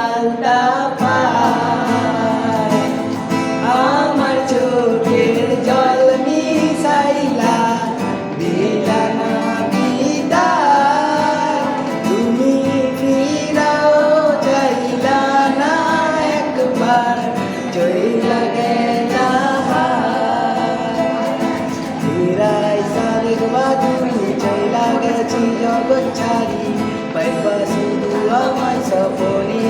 আলতা পায় আমার চোখের জল মিশাইলা দিলা না বিদায় তুমি ফিরাও চাইলা না একবার চইলা গেলা ফিরাই সারেকবা তুমি চইলা গেছি জগৎ ছাড়ি পাইবা শুধু আমায় সপনে